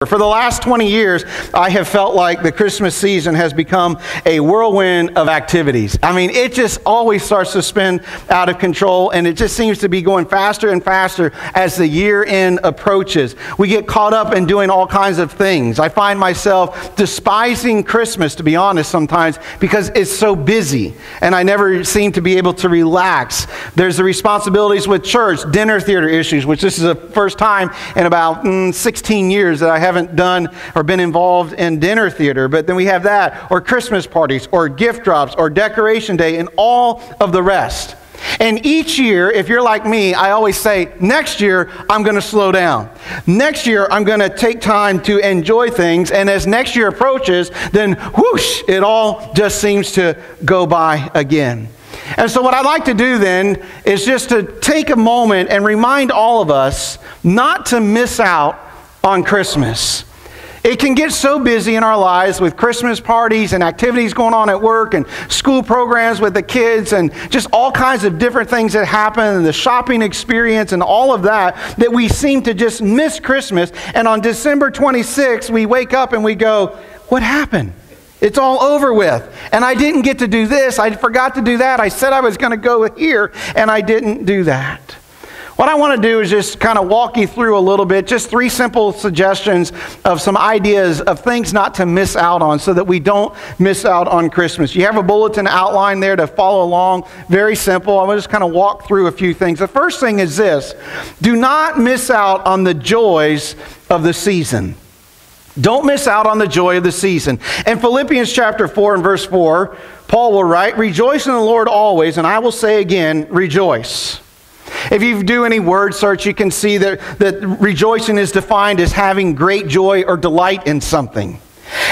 For the last 20 years, I have felt like the Christmas season has become a whirlwind of activities. I mean, it just always starts to spin out of control, and it just seems to be going faster and faster as the year end approaches. We get caught up in doing all kinds of things. I find myself despising Christmas, to be honest, sometimes, because it's so busy, and I never seem to be able to relax. There's the responsibilities with church, dinner theater issues, which this is the first time in about 16 years that I haven't done or been involved in dinner theater. But then we have that, or Christmas parties, or gift drops, or decoration day, and all of the rest. And each year, if you're like me, I always say, next year, I'm going to slow down. Next year, I'm going to take time to enjoy things. And as next year approaches, then whoosh, it all just seems to go by again. And so what I'd like to do then is just to take a moment and remind all of us not to miss out on Christmas. It can get so busy in our lives with Christmas parties and activities going on at work and school programs with the kids and just all kinds of different things that happen and the shopping experience and all of that, that we seem to just miss Christmas. And on December 26th, we wake up and we go, what happened? It's all over with. And I didn't get to do this. I forgot to do that. I said I was going to go here and I didn't do that. What I want to do is just kind of walk you through a little bit, just 3 simple suggestions of some ideas of things not to miss out on so that we don't miss out on Christmas. You have a bulletin outline there to follow along. Very simple. I'm going to just kind of walk through a few things. The first thing is this: do not miss out on the joys of the season. Don't miss out on the joy of the season. In Philippians chapter 4 and verse 4, Paul will write, "Rejoice in the Lord always, and I will say again, rejoice." If you do any word search, you can see that rejoicing is defined as having great joy or delight in something.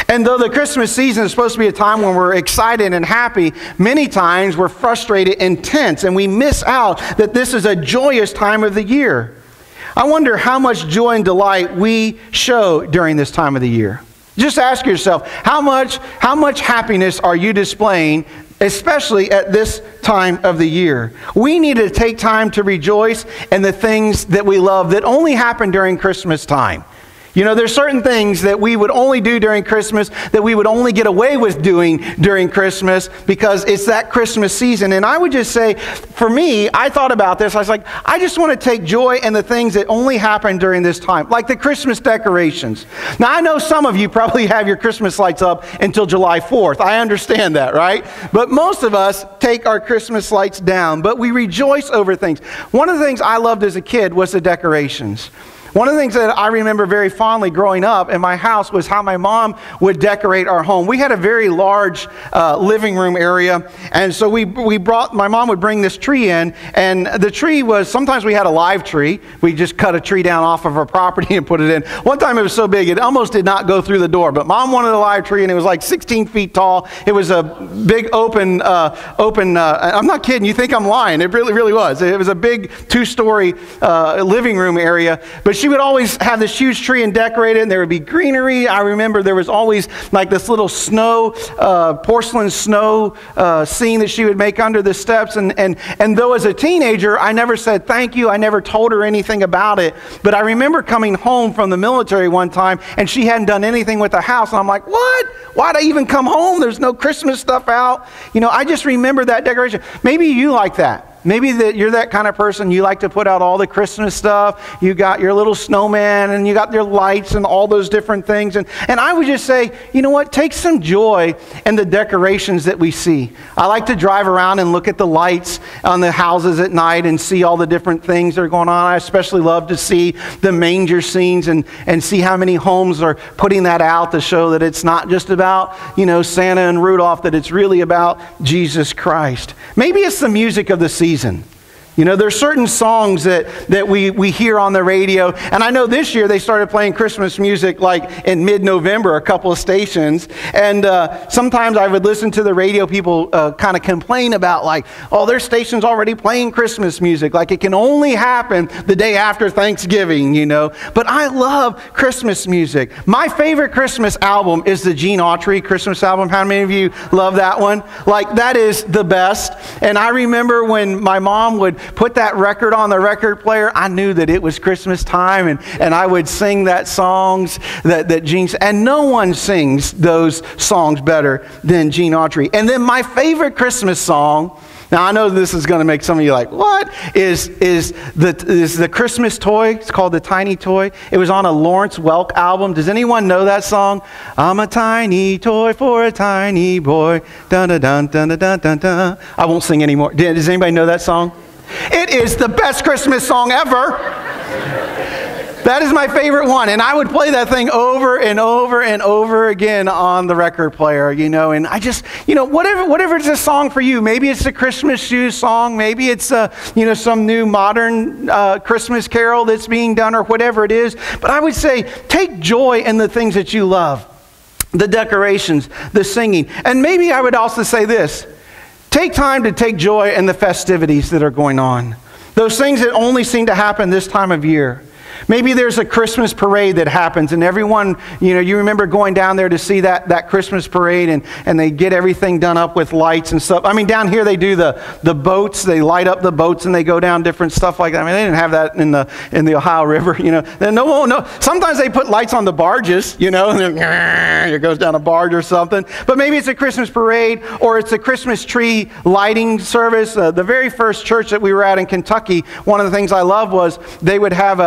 And though the Christmas season is supposed to be a time when we're excited and happy, many times we're frustrated and tense, and we miss out that this is a joyous time of the year. I wonder how much joy and delight we show during this time of the year. Just ask yourself, how much happiness are you displaying, especially at this time of the year? We need to take time to rejoice in the things that we love that only happen during Christmas time. You know, there's certain things that we would only do during Christmas, that we would only get away with doing during Christmas because it's that Christmas season. And I would just say, for me, I thought about this. I was like, I just want to take joy in the things that only happen during this time, like the Christmas decorations. Now, I know some of you probably have your Christmas lights up until July 4th. I understand that, right? But most of us take our Christmas lights down, but we rejoice over things. One of the things I loved as a kid was the decorations. One of the things that I remember very fondly growing up in my house was how my mom would decorate our home. We had a very large living room area, and so my mom would bring this tree in, and the tree was, sometimes we had a live tree. We just cut a tree down off of our property and put it in. One time it was so big, it almost did not go through the door, but Mom wanted a live tree, and it was like 16 feet tall. It was a big open, I'm not kidding, you think I'm lying. It really, really was. It was a big 2-story living room area, but she would always have this huge tree and decorate it, and there would be greenery. I remember there was always like this little snow, porcelain snow scene that she would make under the steps. And though as a teenager, I never said thank you. I never told her anything about it. But I remember coming home from the military one time, and she hadn't done anything with the house. And I'm like, what? Why'd I even come home? There's no Christmas stuff out. You know, I just remember that decoration. Maybe you like that. Maybe you're that kind of person. You like to put out all the Christmas stuff. You got your little snowman and you got your lights and all those different things. And I would just say, you know what? Take some joy in the decorations that we see. I like to drive around and look at the lights on the houses at night and see all the different things that are going on. I especially love to see the manger scenes and see how many homes are putting that out to show that it's not just about, you know, Santa and Rudolph, that it's really about Jesus Christ. Maybe it's the music of the season. You know, there's certain songs that we hear on the radio, and I know this year they started playing Christmas music like in mid-November, a couple of stations, and sometimes I would listen to the radio people kind of complain about like, oh, their station's already playing Christmas music, like it can only happen the day after Thanksgiving, you know. But I love Christmas music. My favorite Christmas album is the Gene Autry Christmas album. How many of you love that one? Like, that is the best. And I remember when my mom would put that record on the record player, I knew that it was Christmas time, and I would sing that songs that Gene, and no one sings those songs better than Gene Autry. And then my favorite Christmas song, now I know this is going to make some of you like, what? Is the Christmas Toy. It's called The Tiny Toy. It was on a Lawrence Welk album. Does anyone know that song? I'm a tiny toy for a tiny boy. Dun dun dun dun dun dun dun. I won't sing anymore. Does anybody know that song? It is the best Christmas song ever. That is my favorite one, and I would play that thing over and over and over again on the record player, and I just, whatever it's a song for you. Maybe it's a Christmas shoes song, maybe it's some new modern Christmas carol that's being done, or whatever it is. But I would say, take joy in the things that you love, the decorations, the singing. And maybe I would also say this, take time to take joy in the festivities that are going on, those things that only seem to happen this time of year. Maybe there's a Christmas parade that happens, and everyone, you remember going down there to see that Christmas parade, and they get everything done up with lights and stuff. I mean, down here they do the boats, they light up the boats, and they go down different stuff like that. I mean, they didn't have that in the Ohio River, No. Sometimes they put lights on the barges, and then it goes down a barge or something. But maybe it's a Christmas parade, or it's a Christmas tree lighting service. The very first church that we were at in Kentucky, one of the things I loved was they would have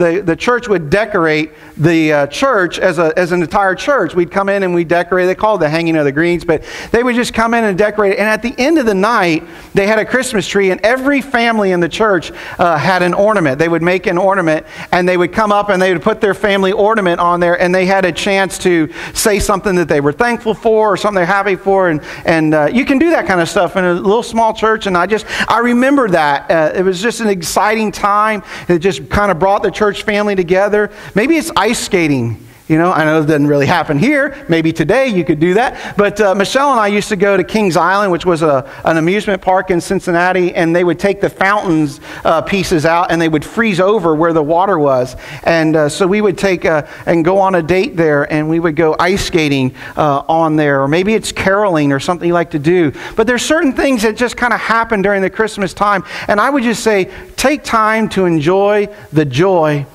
the church would decorate the church as an entire church. We'd come in and we'd decorate. They call it the hanging of the greens, but they would just come in and decorate it. And at the end of the night, they had a Christmas tree, and every family in the church had an ornament. They would make an ornament, and they would come up and they would put their family ornament on there, and they had a chance to say something that they were thankful for or something they're happy for. And you can do that kind of stuff in a little small church. And I remember that. It was just an exciting time. It just kind of brought the church family together. Maybe it's ice skating. I know it doesn't really happen here. Maybe today you could do that. But Michelle and I used to go to Kings Island, which was an amusement park in Cincinnati, and they would take the fountains pieces out, and they would freeze over where the water was. And so we would take and go on a date there, and we would go ice skating on there. Or maybe it's caroling or something you like to do. But there's certain things that just kind of happen during the Christmas time. And I would just say, take time to enjoy the joy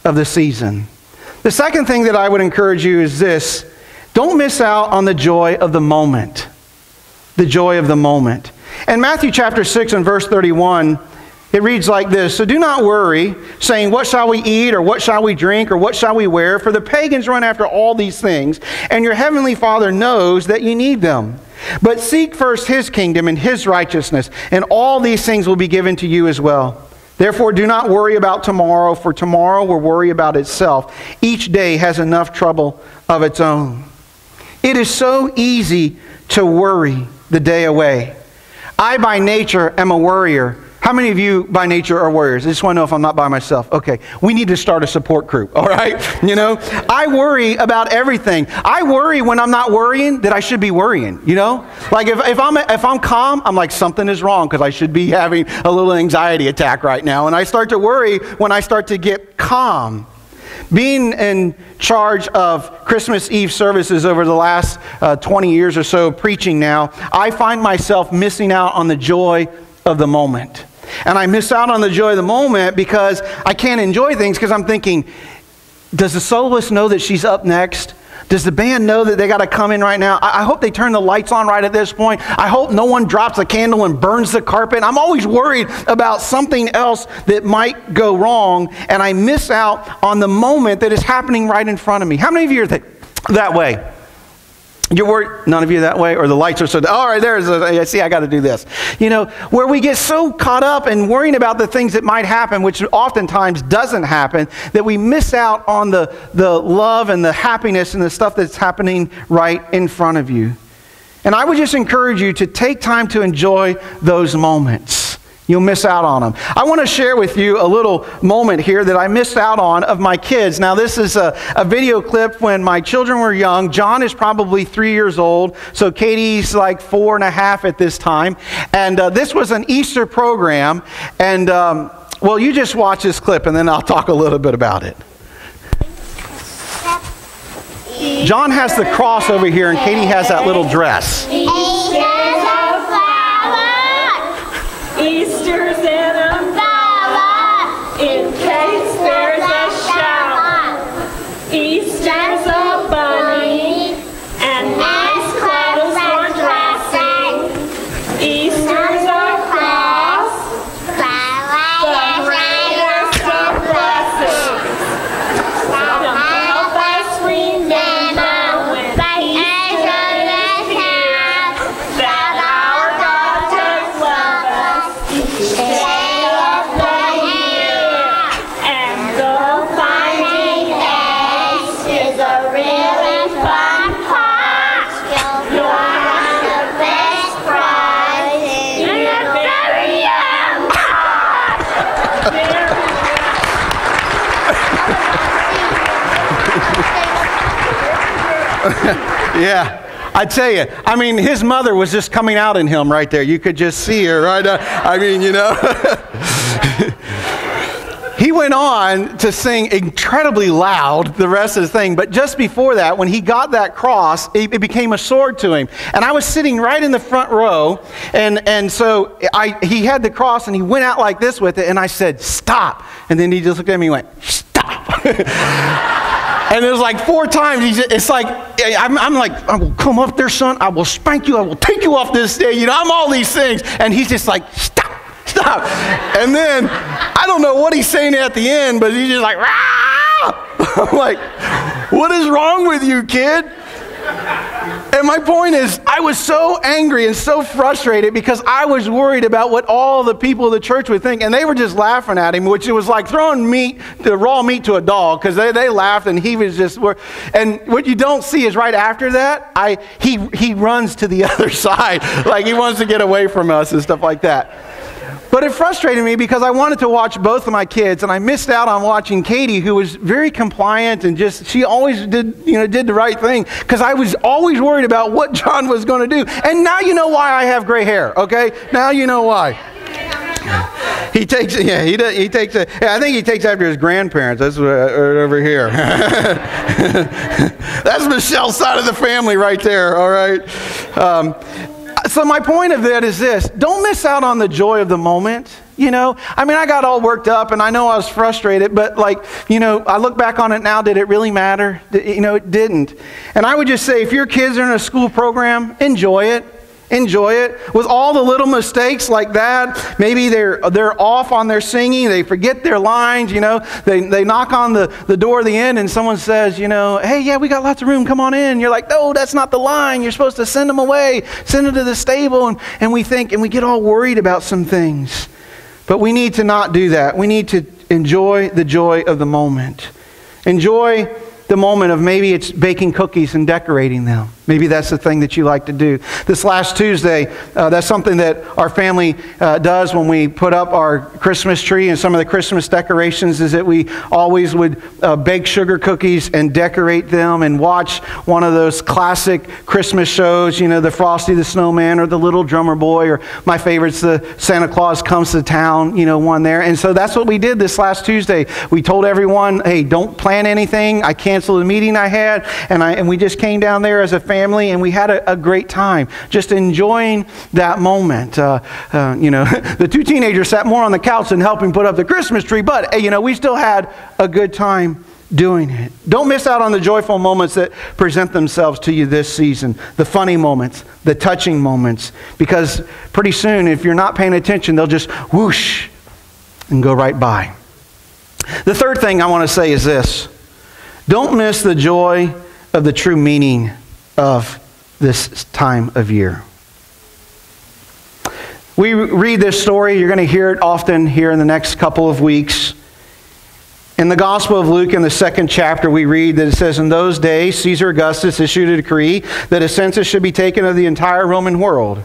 of the season. The second thing that I would encourage you is this. Don't miss out on the joy of the moment. The joy of the moment. In Matthew chapter 6 and verse 31, it reads like this. So do not worry, saying, what shall we eat, or what shall we drink, or what shall we wear? For the pagans run after all these things, and your heavenly Father knows that you need them. But seek first His kingdom and His righteousness, and all these things will be given to you as well. Therefore, do not worry about tomorrow, for tomorrow will worry about itself. Each day has enough trouble of its own. It is so easy to worry the day away. I, by nature, am a worrier. How many of you, by nature, are worriers? I just want to know if I'm not by myself. Okay, we need to start a support group, all right? I worry about everything. I worry when I'm not worrying that I should be worrying, Like if I'm calm, I'm like, something is wrong because I should be having a little anxiety attack right now. And I start to worry when I start to get calm. Being in charge of Christmas Eve services over the last 20 years or so, preaching now, I find myself missing out on the joy of the moment. And I miss out on the joy of the moment because I can't enjoy things because I'm thinking, does the soloist know that she's up next? Does the band know that they got to come in right now? I hope they turn the lights on right at this point. I hope no one drops a candle and burns the carpet. I'm always worried about something else that might go wrong, and I miss out on the moment that is happening right in front of me. How many of you are that way? You're worried, none of you that way? Or the lights are so, all right, I got to do this. Where we get so caught up in worrying about the things that might happen, which oftentimes doesn't happen, that we miss out on the love and the happiness and the stuff that's happening right in front of you. And I would just encourage you to take time to enjoy those moments. You'll miss out on them. I want to share with you a little moment here that I missed out on of my kids. Now, this is a video clip when my children were young. John is probably 3 years old, so Katie's like 4.5 at this time. And this was an Easter program. And, well, you just watch this clip, and then I'll talk a little bit about it. John has the cross over here, and Katie has that little dress. Easter's in a Yeah. I tell you, I mean, his mother was just coming out in him right there. You could just see her, right? I mean, you know. He went on to sing incredibly loud the rest of the thing, but just before that, when he got that cross, it became a sword to him. And I was sitting right in the front row, and so he had the cross, and he went out like this with it, and I said, "Stop!" And then he just looked at me and went, "Stop!" And it was like 4 times. It's like, I'm like, "I will come up there, son. I will spank you. I will take you off this stage. You know, I'm all these things." And he's just like, "Stop, stop." And then, I don't know what he's saying at the end, but he's just like, "Rah!" I'm like, "What is wrong with you, kid?" And my point is, I was so angry and so frustrated because I was worried about what all the people of the church would think. And they were just laughing at him, which it was like throwing raw meat to a dog, because they laughed and he was just... And what you don't see is right after that, he runs to the other side. Like he wants to get away from us and stuff like that. But it frustrated me because I wanted to watch both of my kids, and I missed out on watching Katie, who was very compliant and she always did the right thing, because I was always worried about what John was going to do. And now you know why I have gray hair, okay? Now you know why. He takes I think he takes after his grandparents. That's right over here. That's Michelle's side of the family right there, all right? So my point of that is this: don't miss out on the joy of the moment. You know, I mean, I got all worked up and I know I was frustrated, but like, you know, I look back on it now, did it really matter? You know, it didn't. And I would just say, if your kids are in a school program, enjoy it. Enjoy it. With all the little mistakes like that, maybe they're off on their singing, they forget their lines, you know, they knock on the door at the end and someone says, you know, "Hey, yeah, we got lots of room, come on in." You're like, "No, that's not the line. You're supposed to send them away, send them to the stable." And we think, and we get all worried about some things. But we need to not do that. We need to enjoy the joy of the moment. Enjoy the moment of maybe it's baking cookies and decorating them. Maybe that's the thing that you like to do. This last Tuesday, that's something that our family does when we put up our Christmas tree and some of the Christmas decorations, is that we always would bake sugar cookies and decorate them and watch one of those classic Christmas shows, you know, the Frosty the Snowman or the Little Drummer Boy, or my favorite's the Santa Claus Comes to Town, you know, one there. And so that's what we did this last Tuesday. We told everyone, "Hey, don't plan anything." I canceled a meeting I had, and we just came down there as a family, and we had a great time, just enjoying that moment. You know, the 2 teenagers sat more on the couch than helping put up the Christmas tree, but you know, we still had a good time doing it. Don't miss out on the joyful moments that present themselves to you this season, the funny moments, the touching moments, because pretty soon, if you're not paying attention, they'll just whoosh and go right by. The third thing I want to say is this: don't miss the joy of the true meaning of this time of year. We read this story, you're going to hear it often here in the next couple of weeks. In the Gospel of Luke, in the 2nd chapter, we read that it says, "In those days, Caesar Augustus issued a decree that a census should be taken of the entire Roman world.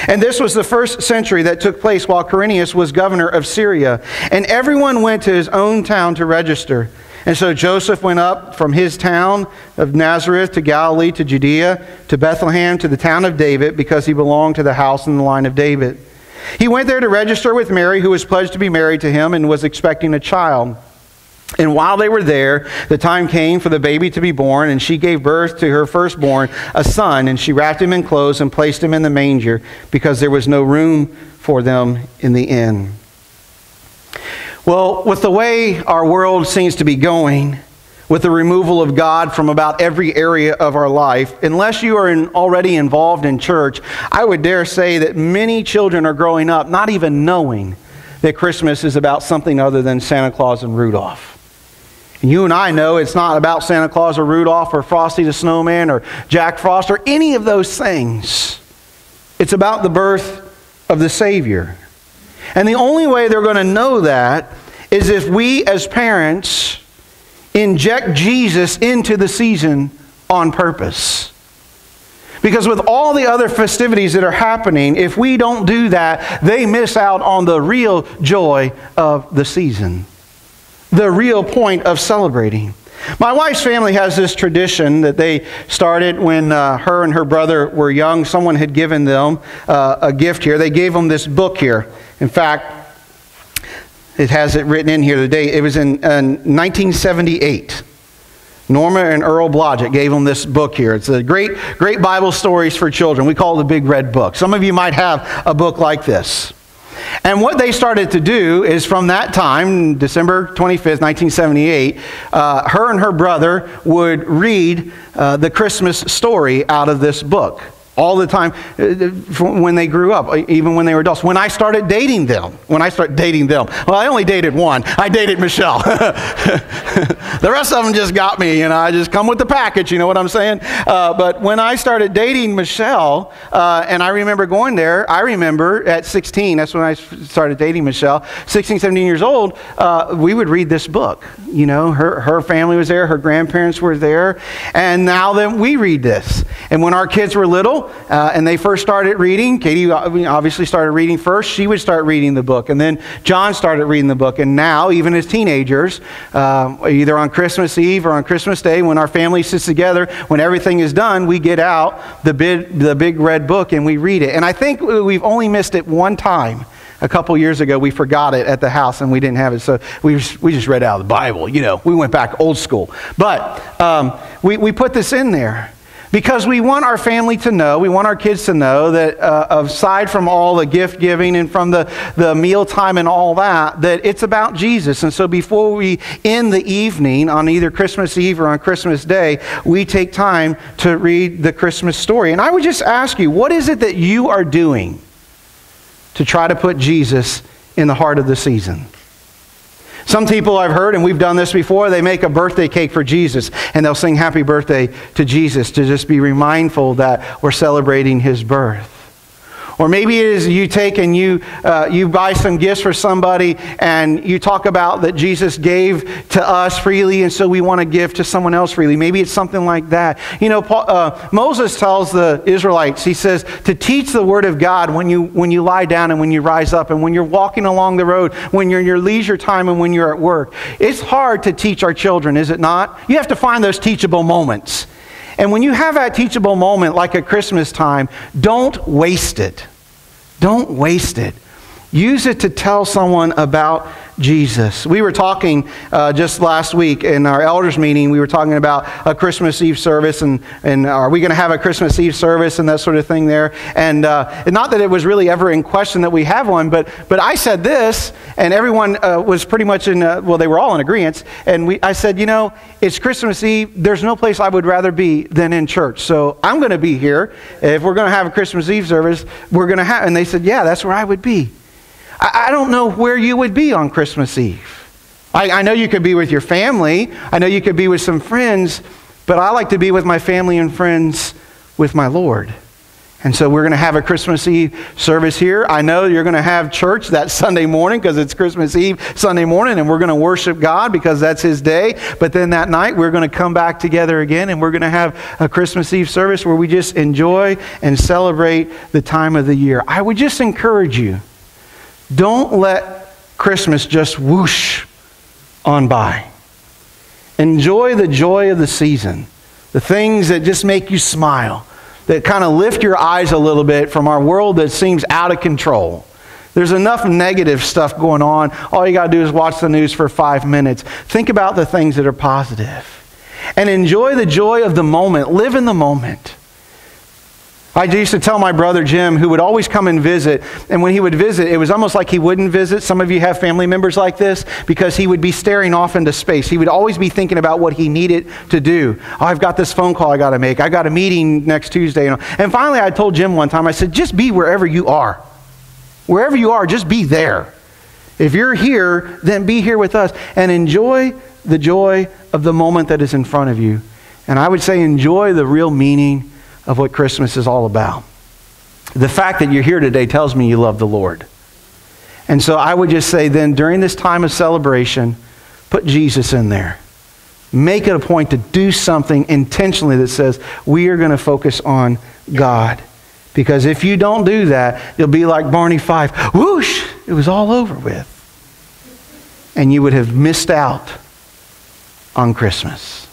And this was the first century that took place while Quirinius was governor of Syria. And everyone went to his own town to register. And so Joseph went up from his town of Nazareth to Galilee, to Judea, to Bethlehem, to the town of David, because he belonged to the house and the line of David. He went there to register with Mary, who was pledged to be married to him and was expecting a child. And while they were there, the time came for the baby to be born, and she gave birth to her firstborn, a son, and she wrapped him in clothes and placed him in the manger, because there was no room for them in the inn." Well, with the way our world seems to be going, with the removal of God from about every area of our life, unless you are already involved in church, I would dare say that many children are growing up not even knowing that Christmas is about something other than Santa Claus and Rudolph. And you and I know it's not about Santa Claus or Rudolph or Frosty the Snowman or Jack Frost or any of those things. It's about the birth of the Savior. And the only way they're going to know that is if we as parents inject Jesus into the season on purpose. Because with all the other festivities that are happening, if we don't do that, they miss out on the real joy of the season. The real point of celebrating. My wife's family has this tradition that they started when her and her brother were young. Someone had given them a gift here. They gave them this book here. In fact, it has it written in here today. It was in 1978. Norma and Earl Blodgett gave them this book here. It's a great Bible stories for children. We call it the Big Red Book. Some of you might have a book like this. And what they started to do is from that time, December 25th, 1978, her and her brother would read the Christmas story out of this book. All the time when they grew up, even when they were adults. When I started dating them, well, I only dated one. I dated Michelle. The rest of them just got me, I just come with the package, you know what I'm saying? But when I started dating Michelle, and I remember going there, I remember at 16, that's when I started dating Michelle, 16, 17 years old, we would read this book. Her family was there, her grandparents were there, and now then we read this. And when our kids were little, and they first started reading, Katie obviously started reading first. She would start reading the book. And then John started reading the book. And now, even as teenagers, either on Christmas Eve or on Christmas Day, when our family sits together, when everything is done, we get out the big red book and we read it. And I think we've only missed it one time. A couple years ago, we forgot it at the house and we didn't have it. So we just read out of the Bible. We went back old school. But we put this in there. Because we want our family to know, we want our kids to know that aside from all the gift giving and from the meal time and all that it's about Jesus. And so before we end the evening on either Christmas Eve or on Christmas Day, we take time to read the Christmas story. And I would just ask you, what is it that you are doing to try to put Jesus in the heart of the season? Some people I've heard, and we've done this before, they make a birthday cake for Jesus, and they'll sing happy birthday to Jesus to just be mindful that we're celebrating his birth. Or maybe it is you take and you buy some gifts for somebody and you talk about that Jesus gave to us freely and so we want to give to someone else freely. Maybe it's something like that. Moses tells the Israelites, he says, to teach the word of God when you lie down and when you rise up and when you're walking along the road, when you're in your leisure time and when you're at work. It's hard to teach our children, is it not? You have to find those teachable moments. And when you have that teachable moment like at Christmas time, don't waste it. Don't waste it. Use it to tell someone about Jesus. We were talking just last week in our elders meeting, we were talking about a Christmas Eve service and are we going to have a Christmas Eve service and that sort of thing there. And not that it was really ever in question that we have one, but I said this and everyone was pretty much they were all in agreement. And I said, it's Christmas Eve. There's no place I would rather be than in church. So I'm going to be here. If we're going to have a Christmas Eve service, we're going to have, and they said, yeah, that's where I would be. I don't know where you would be on Christmas Eve. I know you could be with your family. I know you could be with some friends. But I like to be with my family and friends with my Lord. And so we're going to have a Christmas Eve service here. I know you're going to have church that Sunday morning because it's Christmas Eve Sunday morning. And we're going to worship God because that's his day. But then that night we're going to come back together again. And we're going to have a Christmas Eve service where we just enjoy and celebrate the time of the year. I would just encourage you. Don't let Christmas just whoosh on by. Enjoy the joy of the season. The things that just make you smile. That kind of lift your eyes a little bit from our world that seems out of control. There's enough negative stuff going on. All you got to do is watch the news for 5 minutes. Think about the things that are positive. And enjoy the joy of the moment. Live in the moment. I used to tell my brother Jim, who would always come and visit, and when he would visit, it was almost like he wouldn't visit. Some of you have family members like this, because he would be staring off into space. He would always be thinking about what he needed to do. Oh, I've got this phone call I got to make. I got a meeting next Tuesday. And finally, I told Jim one time, I said, just be wherever you are. Wherever you are, just be there. If you're here, then be here with us, and enjoy the joy of the moment that is in front of you. And I would say enjoy the real meaning of what Christmas is all about. The fact that you're here today tells me you love the Lord. And so I would just say then during this time of celebration, put Jesus in there. Make it a point to do something intentionally that says we are going to focus on God. Because if you don't do that, you'll be like Barney Fife. Whoosh! It was all over with. And you would have missed out on Christmas.